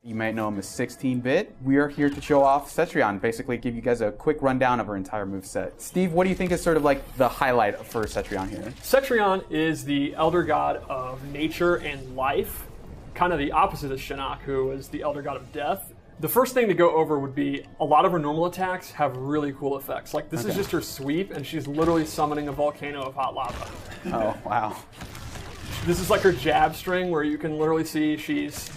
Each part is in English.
You might know him as 16-bit. We are here to show off Cetrion, basically give you guys a quick rundown of her entire moveset. Steve, what do you think is sort of like the highlight for Cetrion here? Cetrion is the elder god of nature and life, kind of the opposite of Shinnok, who is the elder god of death. The first thing to go over would be a lot of her normal attacks have really cool effects. Like this is just her sweep, and she's literally summoning a volcano of hot lava. Oh, wow. This is like her jab string, where you can literally see she's,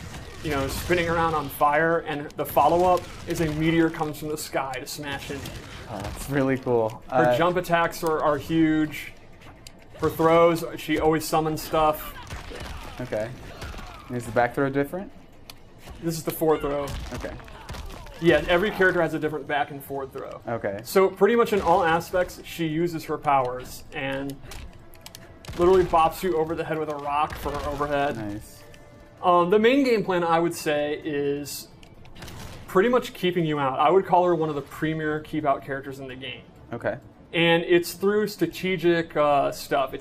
spinning around on fire, and the follow-up is a meteor comes from the sky to smash into you. Oh, that's really cool. Her jump attacks are huge. Her throws, she always summons stuff. Okay. Is the back throw different? This is the forward throw. Okay. Yeah, every character has a different back and forward throw. Okay. So pretty much in all aspects, she uses her powers and literally bops you over the head with a rock for her overhead. Nice. The main game plan, I would say, is pretty much keeping you out. I would call her one of the premier keep-out characters in the game. Okay. And it's through strategic stuff.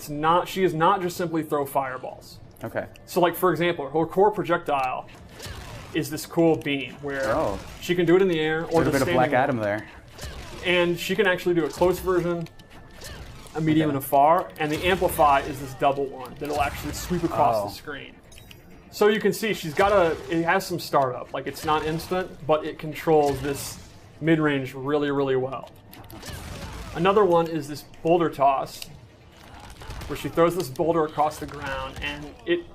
She is not just simply throw fireballs. Okay. So like, for example, her core projectile is this cool beam where she can do it in the air or a bit of Black Adam there. And she can actually do a close version, a medium, and a far. And the amplify is this double one that'll actually sweep across the screen. So you can see it has some startup. Like it's not instant, but it controls this mid-range really, really well. Another one is this boulder toss, where she throws this boulder across the ground, and it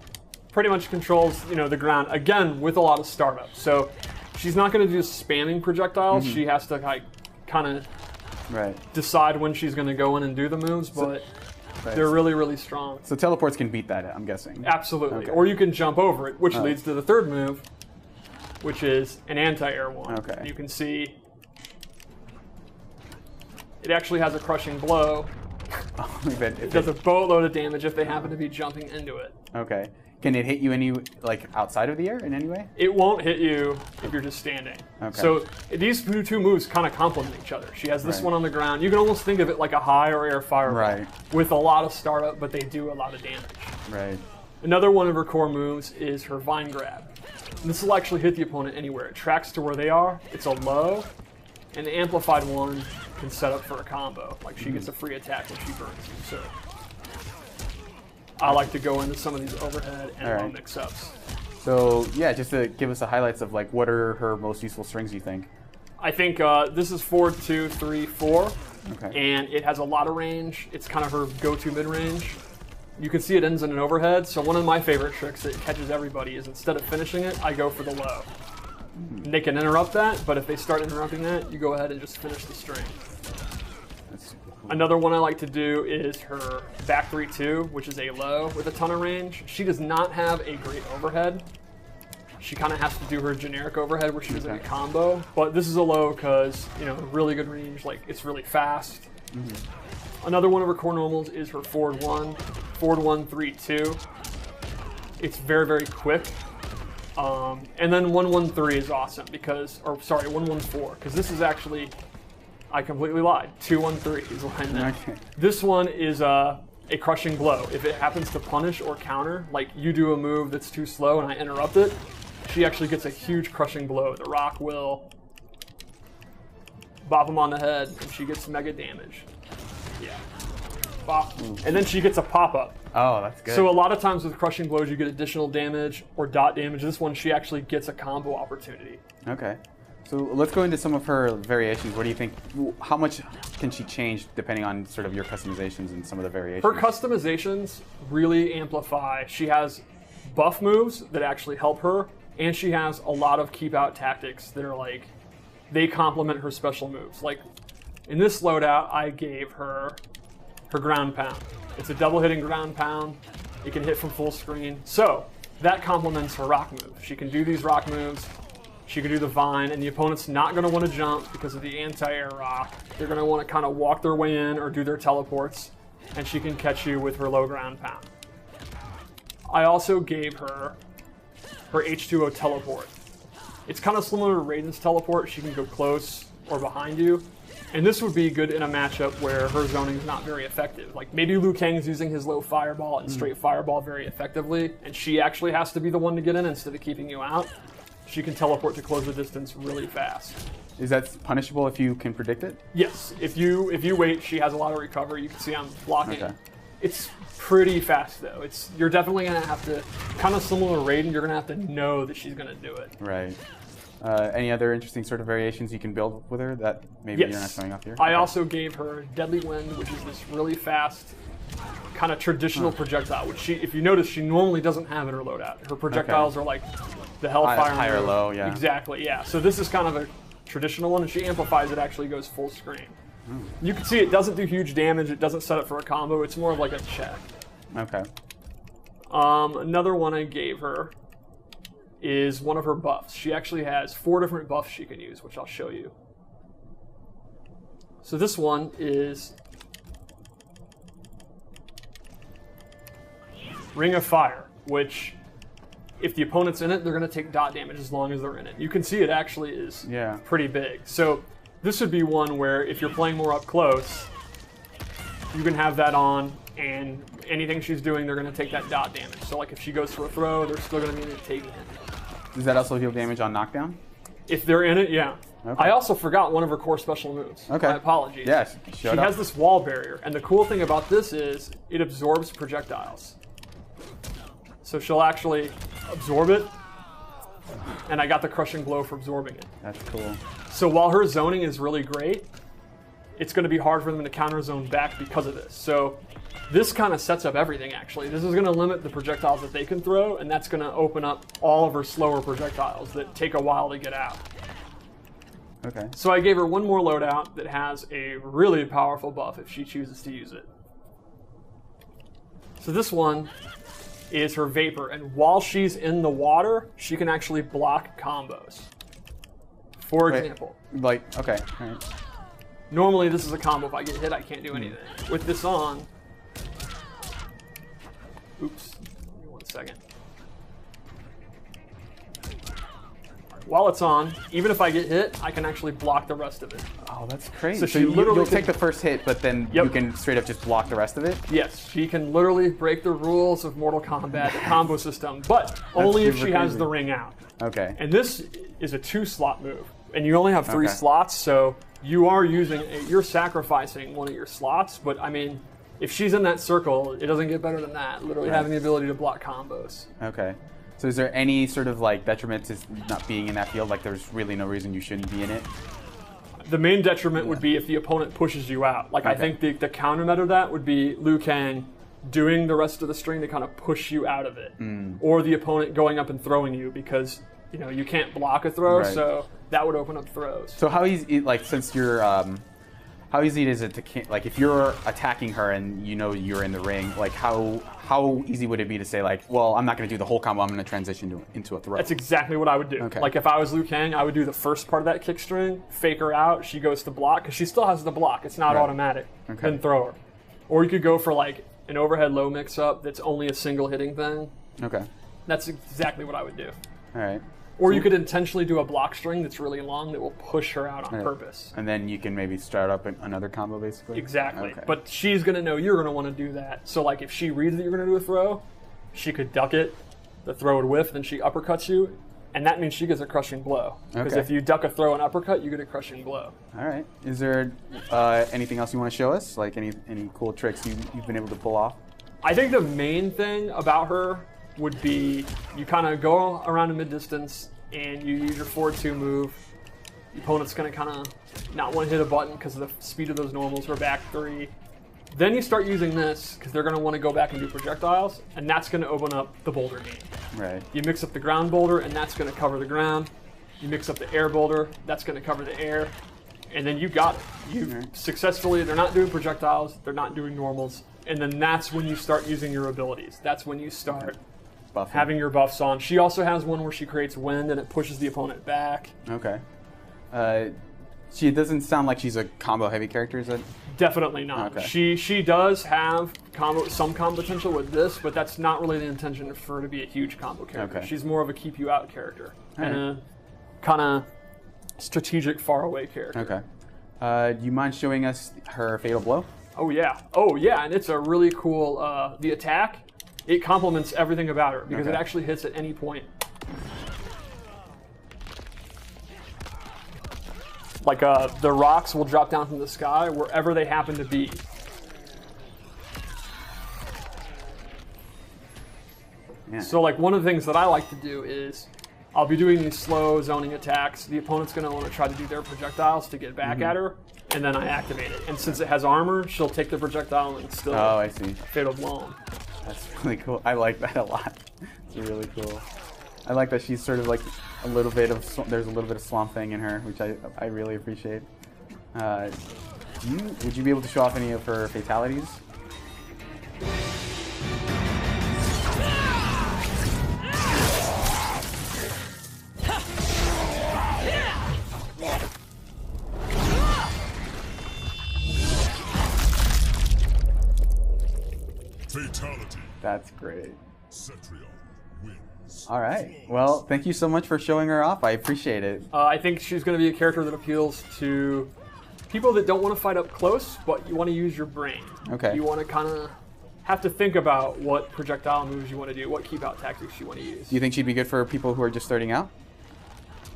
pretty much controls, the ground, again, with a lot of startup. So she's not going to do spamming projectiles. She has to kind of decide when she's going to go in and do the moves, but they're really, really strong. So teleports can beat that, I'm guessing. Absolutely. Okay. Or you can jump over it, which leads to the third move, which is an anti-air one. Okay. You can see it actually has a crushing blow. It does a boatload of damage if they happen to be jumping into it. Okay. Can it hit you outside of the air in any way? It won't hit you if you're just standing. Okay. So these two moves kind of complement each other. She has this one on the ground. You can almost think of it like a high or air fireball with a lot of startup, but they do a lot of damage. Right. Another one of her core moves is her vine grab. And this will actually hit the opponent anywhere. It tracks to where they are. It's a low, and the amplified one can set up for a combo. Like she gets a free attack when she burns you. So I like to go into some of these overhead and low mix-ups. So yeah, just to give us the highlights of what are her most useful strings, you think? I think this is 4, 2, 3, 4. Okay. And it has a lot of range. It's kind of her go-to mid-range. You can see it ends in an overhead. So one of my favorite tricks that catches everybody is instead of finishing it, I go for the low. And they can interrupt that, but if they start interrupting that, you go ahead and just finish the string. That's super cool. Another one I like to do is her back 3-2, which is a low with a ton of range. She does not have a great overhead. She kind of has to do her generic overhead where she does a combo, but this is a low because, really good range, it's really fast. Another one of her core normals is her forward 1, 3-2. It's very, very quick. And then 1-1-3 is awesome 1-1-4, because this is actually, I completely lied, 2-1-3 is line there. Okay. This one is a crushing blow. If it happens to punish or counter, like you do a move that's too slow and I interrupt it, she actually gets a huge crushing blow. The rock will bop him on the head, and she gets mega damage. Yeah. Bop. And then she gets a pop-up. Oh, that's good. So a lot of times with crushing blows, you get additional damage or dot damage. This one, she actually gets a combo opportunity. Okay. So let's go into some of her variations. What do you think? How much can she change depending on sort of your customizations and some of the variations? Her customizations really amplify. She has buff moves that actually help her, and she has a lot of keep-out tactics that are they complement her special moves. Like in this loadout, I gave her ground pound. It's a double hitting ground pound. It can hit from full screen. So that complements her rock moves. She can do these rock moves. She can do the vine, and the opponent's not going to want to jump because of the anti-air rock. They're going to want to kind of walk their way in or do their teleports, and she can catch you with her low ground pound. I also gave her H2O teleport. It's kind of similar to Raiden's teleport. She can go close or behind you. And this would be good in a matchup where her zoning is not very effective. Like maybe Liu Kang's using his low fireball and straight fireball very effectively, and she actually has to be the one to get in instead of keeping you out. she can teleport to close the distance really fast. Is that punishable if you can predict it? Yes. If you wait, she has a lot of recovery. You can see I'm blocking. Okay. It's pretty fast though. You're definitely gonna have to, kind of similar to Raiden, you're gonna have to know that she's gonna do it. Right. Any other interesting sort of variations you can build with her that maybe you're not showing off here? I also gave her Deadly Wind, which is this really fast, kind of traditional projectile, which if you notice, she normally doesn't have in her loadout. Her projectiles are like the Hellfire. High or low, yeah. Exactly, yeah. So this is kind of a traditional one, and she amplifies it, actually goes full screen. You can see it doesn't do huge damage, it doesn't set up for a combo, it's more of like a check. Okay. Another one I gave her is one of her buffs. She actually has 4 different buffs she can use, which I'll show you. So this one is Ring of Fire, which if the opponent's in it, they're going to take dot damage as long as they're in it. You can see it actually is pretty big. So this would be one where if you're playing more up close, you can have that on, and anything she's doing, they're going to take that dot damage. So like if she goes for a throw, they're still going to be in it taking it. Does that also deal damage on knockdown? If they're in it, yeah. Okay. I also forgot one of her core special moves. Okay. My apologies. Yes, she has this wall barrier, and the cool thing about this is it absorbs projectiles. So she'll actually absorb it, and I got the Crushing Blow for absorbing it. That's cool. So while her zoning is really great, it's going to be hard for them to counter zone back because of this. So this kind of sets up everything, actually. This is going to limit the projectiles that they can throw, and that's going to open up all of her slower projectiles that take a while to get out. Okay. So I gave her one more loadout that has a really powerful buff if she chooses to use it. So this one is her Vapor, and while she's in the water, she can actually block combos. For example. Like, okay. All right. Normally this is a combo. If I get hit, I can't do anything. With this on, oops, give me 1 second. While it's on, even if I get hit, I can actually block the rest of it. Oh, that's crazy. So you'll take the first hit, but then you can straight up just block the rest of it? Yes, she can literally break the rules of Mortal Kombat, the combo system, but only if she has the ring out. Okay. And this is a 2-slot move, and you only have 3 slots, so you are you're sacrificing one of your slots, but I mean, if she's in that circle, it doesn't get better than that, literally having the ability to block combos. Okay. So is there any sort of like detriment to not being in that field? Like there's really no reason you shouldn't be in it? The main detriment would be if the opponent pushes you out. Like I think the counter meta to that would be Liu Kang doing the rest of the string to kind of push you out of it. Or the opponent going up and throwing you because you can't block a throw, so that would open up throws. So how easy, like since you're, how easy is it to, like if you're attacking her and you're in the ring, like how easy would it be to say like, well, I'm not going to do the whole combo, I'm going to transition into a throw? That's exactly what I would do. Okay. Like if I was Liu Kang, I would do the first part of that kick string, fake her out, she goes to block, because she still has the block, it's not automatic, then throw her. Or you could go for like an overhead low mix-up that's only a single hitting thing. Okay. That's exactly what I would do. All right. Or you could intentionally do a block string that's really long that will push her out on purpose. And then you can maybe start up another combo, basically? Exactly. Okay. But she's going to know you're going to want to do that. So like if she reads that you're going to do a throw, she could duck it, the throw would whiff, then she uppercuts you, and that means she gets a Crushing Blow. Because if you duck a throw and uppercut, you get a Crushing Blow. All right. Is there anything else you want to show us? Like any cool tricks you've been able to pull off? I think the main thing about her would be you kind of go around a mid-distance, and you use your forward 2 move. The opponent's going to kind of not want to hit a button because of the speed of those normals, or back 3. Then you start using this because they're going to want to go back and do projectiles, and that's going to open up the boulder game. Right. You mix up the ground boulder, and that's going to cover the ground. You mix up the air boulder, that's going to cover the air. And then you got it. You successfully, they're not doing projectiles, they're not doing normals, and then that's when you start using your abilities. That's when you start having your buffs on. She also has one where she creates wind and it pushes the opponent back. Okay. She doesn't sound like she's a combo heavy character, is it? Definitely not. Okay. She does have some combo potential with this, but that's not really the intention for her to be a huge combo character. Okay. She's more of a keep you out character and a kind of strategic far away character. Okay. Do you mind showing us her Fatal Blow? Oh yeah, and it's a really cool, the attack, it complements everything about her because it actually hits at any point. Like the rocks will drop down from the sky wherever they happen to be. Yeah. So like one of the things that I like to do is I'll be doing these slow zoning attacks. The opponent's going to want to try to do their projectiles to get back at her, and then I activate it. And since it has armor, she'll take the projectile and still I see. fatal blown. That's really cool. I like that a lot. It's really cool. I like that she's sort of like a little bit of, there's a little bit of Swamp Thing in her, which I really appreciate. Would you be able to show off any of her fatalities? Fatality. That's great. Cetrion wins. All right. Well, thank you so much for showing her off. I appreciate it. I think she's going to be a character that appeals to people that don't want to fight up close, but you want to use your brain. Okay. You want to kind of have to think about what projectile moves you want to do, what keep-out tactics you want to use. Do you think she'd be good for people who are just starting out?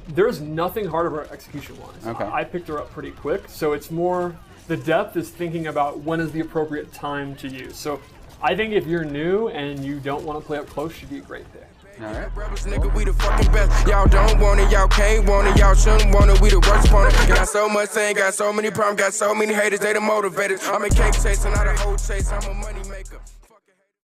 There's nothing hard of her execution-wise. Okay. I picked her up pretty quick, so it's more the depth is thinking about when is the appropriate time to use. So I think if you're new and you don't want to play up close, she'd be a great pick. All right. Rebels, nigga, we the fucking best. Y'all don't want it, y'all can't want it, y'all shouldn't want it. We the worst opponent. Got so much saying, got so many problems, got so many haters, they the motivators. I'm a cake chaser, not a whole chase. I'm a money maker.